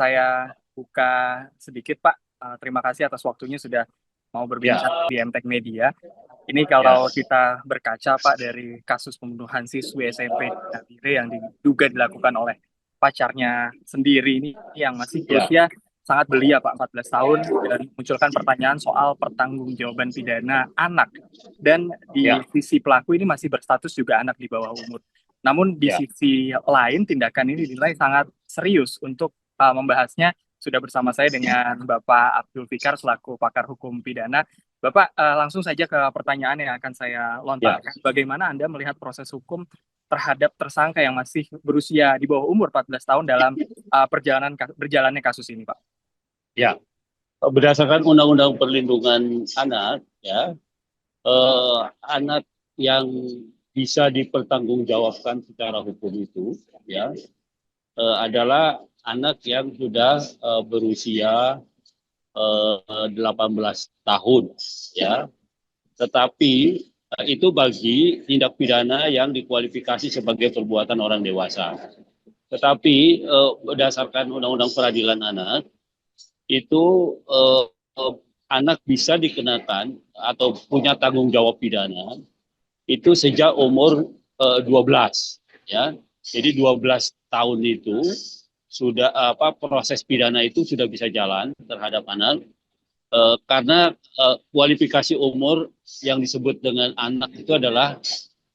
saya buka sedikit, Pak. Terima kasih atas waktunya sudah mau Ya, berbincang di MTech Media. Ini ya, kalau kita berkaca, Pak, dari kasus pembunuhan siswi SMP di Nabire yang diduga dilakukan oleh pacarnya sendiri ini yang masih ya, berusia sangat belia, Pak, 14 tahun, dan munculkan pertanyaan soal pertanggungjawaban pidana anak. Dan di ya, sisi pelaku ini masih berstatus juga anak di bawah umur. Namun di ya, sisi lain, tindakan ini dinilai sangat serius untuk membahasnya. Sudah bersama saya dengan Bapak Abdul Fikar selaku pakar hukum pidana. Bapak, langsung saja ke pertanyaan yang akan saya ya, lontarkan. Bagaimana Anda melihat proses hukum terhadap tersangka yang masih berusia di bawah umur 14 tahun dalam berjalannya kasus ini, Pak? ya. Berdasarkan Undang-Undang Perlindungan Anak, ya, anak yang bisa dipertanggungjawabkan secara hukum itu, ya, adalah anak yang sudah berusia 18 tahun, ya. Tetapi itu bagi tindak pidana yang dikualifikasi sebagai perbuatan orang dewasa. Tetapi berdasarkan Undang-Undang Peradilan Anak, itu anak bisa dikenakan atau punya tanggung jawab pidana itu sejak umur 12, ya. Jadi 12 tahun itu sudah proses pidana itu sudah bisa jalan terhadap anak karena kualifikasi umur yang disebut dengan anak itu adalah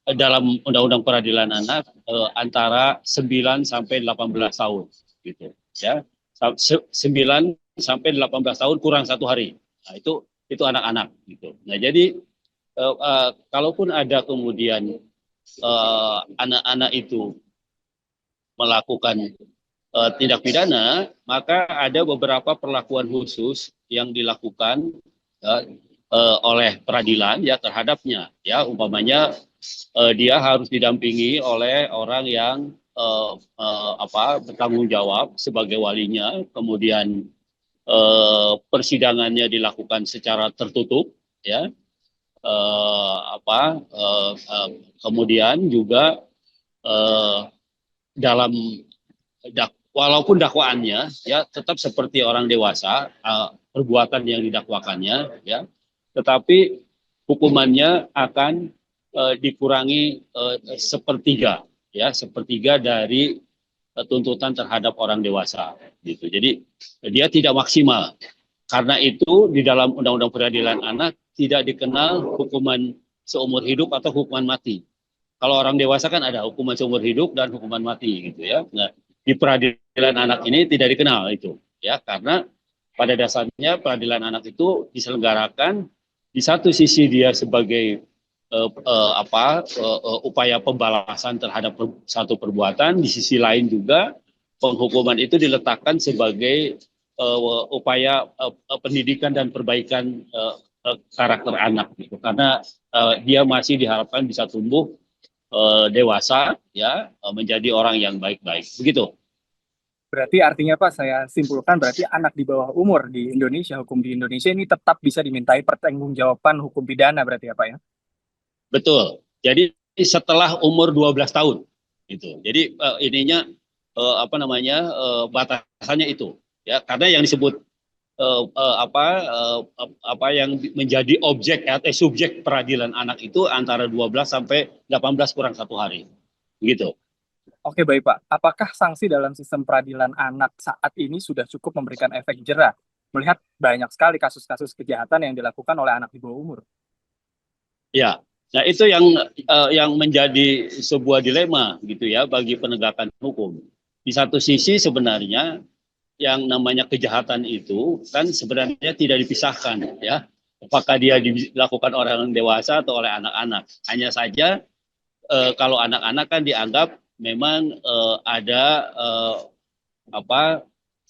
dalam Undang-Undang Peradilan Anak antara 9 sampai 18 tahun gitu, ya. 9 sampai 18 tahun kurang 1 hari. Nah, itu anak-anak gitu. Nah, jadi kalaupun ada kemudian anak-anak itu melakukan tindak pidana, maka ada beberapa perlakuan khusus yang dilakukan uh, oleh peradilan ya terhadapnya, ya. Umpamanya dia harus didampingi oleh orang yang bertanggung jawab sebagai walinya, kemudian persidangannya dilakukan secara tertutup, ya. eh, apa eh, eh, Kemudian juga eh, dalam walaupun dakwaannya ya tetap seperti orang dewasa, perbuatan yang didakwakannya, ya, tetapi hukumannya akan dikurangi sepertiga, ya, sepertiga dari tuntutan terhadap orang dewasa gitu. Jadi dia tidak maksimal. Karena itu di dalam Undang-Undang Peradilan Anak tidak dikenal hukuman seumur hidup atau hukuman mati. Kalau orang dewasa kan ada hukuman seumur hidup dan hukuman mati gitu, ya. Nah, di peradilan anak ini tidak dikenal itu, ya, karena pada dasarnya peradilan anak itu diselenggarakan di satu sisi dia sebagai upaya pembalasan terhadap satu perbuatan, di sisi lain juga penghukuman itu diletakkan sebagai upaya pendidikan dan perbaikan karakter anak gitu, karena dia masih diharapkan bisa tumbuh dewasa, ya, menjadi orang yang baik-baik begitu. Berarti artinya, Pak, saya simpulkan berarti anak di bawah umur di Indonesia, hukum di Indonesia ini tetap bisa dimintai pertanggungjawaban hukum pidana berarti ya, Pak, ya? Betul. Jadi setelah umur 12 tahun gitu. Jadi ininya batasannya itu, ya, karena yang disebut yang menjadi objek atau subjek peradilan anak itu antara 12 sampai 18 kurang 1 hari gitu. Oke, baik, Pak. Apakah sanksi dalam sistem peradilan anak saat ini sudah cukup memberikan efek jera? Melihat banyak sekali kasus-kasus kejahatan yang dilakukan oleh anak di bawah umur. Ya, nah itu yang menjadi sebuah dilema gitu, ya, bagi penegakan hukum. Di satu sisi sebenarnya yang namanya kejahatan itu kan sebenarnya tidak dipisahkan, ya. Apakah dia dilakukan orang dewasa atau oleh anak-anak. Hanya saja kalau anak-anak kan dianggap memang ada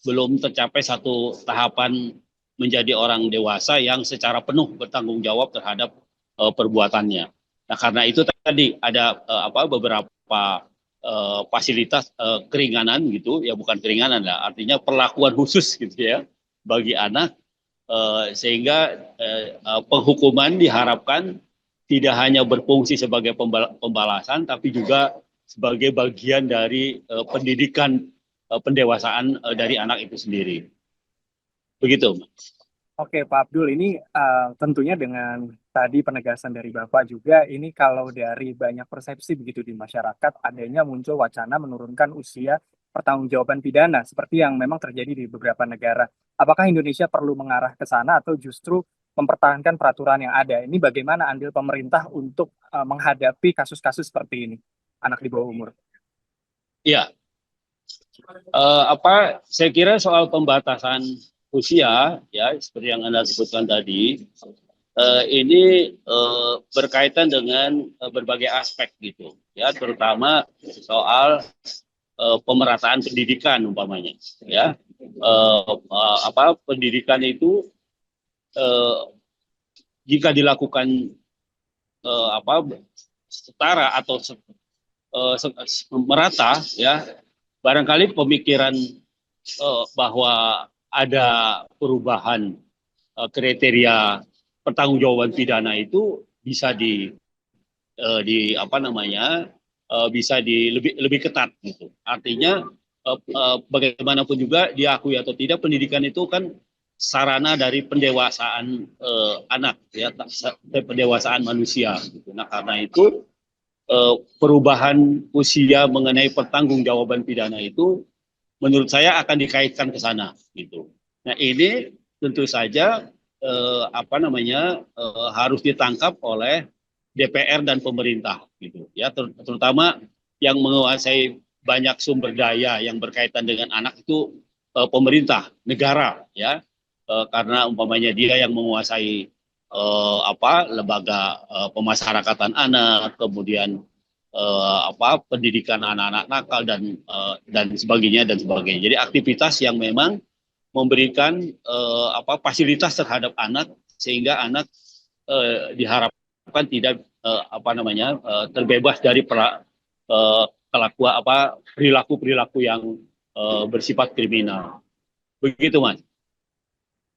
belum tercapai satu tahapan menjadi orang dewasa yang secara penuh bertanggung jawab terhadap perbuatannya. Nah, karena itu tadi ada beberapa fasilitas keringanan gitu, ya, bukan keringanan lah, artinya perlakuan khusus gitu, ya, bagi anak, sehingga penghukuman diharapkan tidak hanya berfungsi sebagai pembalasan tapi juga sebagai bagian dari pendidikan pendewasaan dari anak itu sendiri. Begitu. Oke, Pak Abdul, ini tentunya dengan tadi penegasan dari Bapak juga, ini kalau dari banyak persepsi begitu di masyarakat, adanya muncul wacana menurunkan usia pertanggungjawaban pidana, seperti yang memang terjadi di beberapa negara. Apakah Indonesia perlu mengarah ke sana atau justru mempertahankan peraturan yang ada? Ini bagaimana andil pemerintah untuk menghadapi kasus-kasus seperti ini, anak di bawah umur? Iya, saya kira soal pembatasan usia ya seperti yang Anda sebutkan tadi ini berkaitan dengan berbagai aspek gitu ya, terutama soal pemerataan pendidikan umpamanya ya. Pendidikan itu eh, jika dilakukan setara atau merata ya, barangkali pemikiran bahwa ada perubahan kriteria pertanggungjawaban pidana itu bisa bisa lebih ketat gitu. Artinya bagaimanapun juga diakui atau tidak, pendidikan itu kan sarana dari pendewasaan anak ya, pendewasaan manusia gitu. Nah, karena itu perubahan usia mengenai pertanggungjawaban pidana itu menurut saya akan dikaitkan ke sana gitu. Nah, ini tentu saja harus ditangkap oleh DPR dan pemerintah gitu ya, terutama yang menguasai banyak sumber daya yang berkaitan dengan anak itu pemerintah negara ya, karena umpamanya dia yang menguasai lembaga pemasyarakatan anak, kemudian pendidikan anak-anak nakal dan sebagainya. Jadi aktivitas yang memang memberikan fasilitas terhadap anak sehingga anak diharapkan tidak terbebas dari perilaku-perilaku yang bersifat kriminal. Begitu, Mas.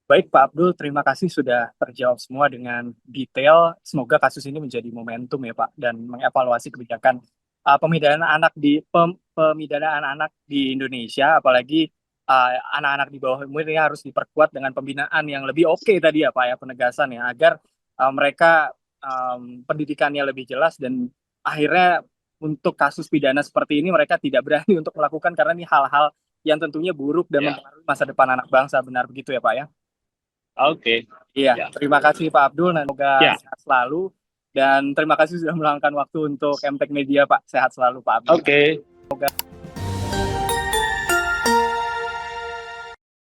Baik, Pak Abdul, terima kasih sudah terjawab semua dengan detail. Semoga kasus ini menjadi momentum ya, Pak, dan mengevaluasi kebijakan pemidanaan anak di Indonesia, apalagi anak-anak di bawah umur ini harus diperkuat dengan pembinaan yang lebih oke tadi ya, Pak, ya, penegasan ya, agar mereka pendidikannya lebih jelas dan akhirnya untuk kasus pidana seperti ini mereka tidak berani untuk melakukan karena ini hal-hal yang tentunya buruk dan Ya, mempengaruhi masa depan anak bangsa. Benar begitu ya, Pak, ya? oke. Iya, Ya, terima kasih Pak Abdul, dan semoga ya, sehat selalu. Dan terima kasih sudah meluangkan waktu untuk MTech Media, Pak. Sehat selalu, Pak Abdul. oke.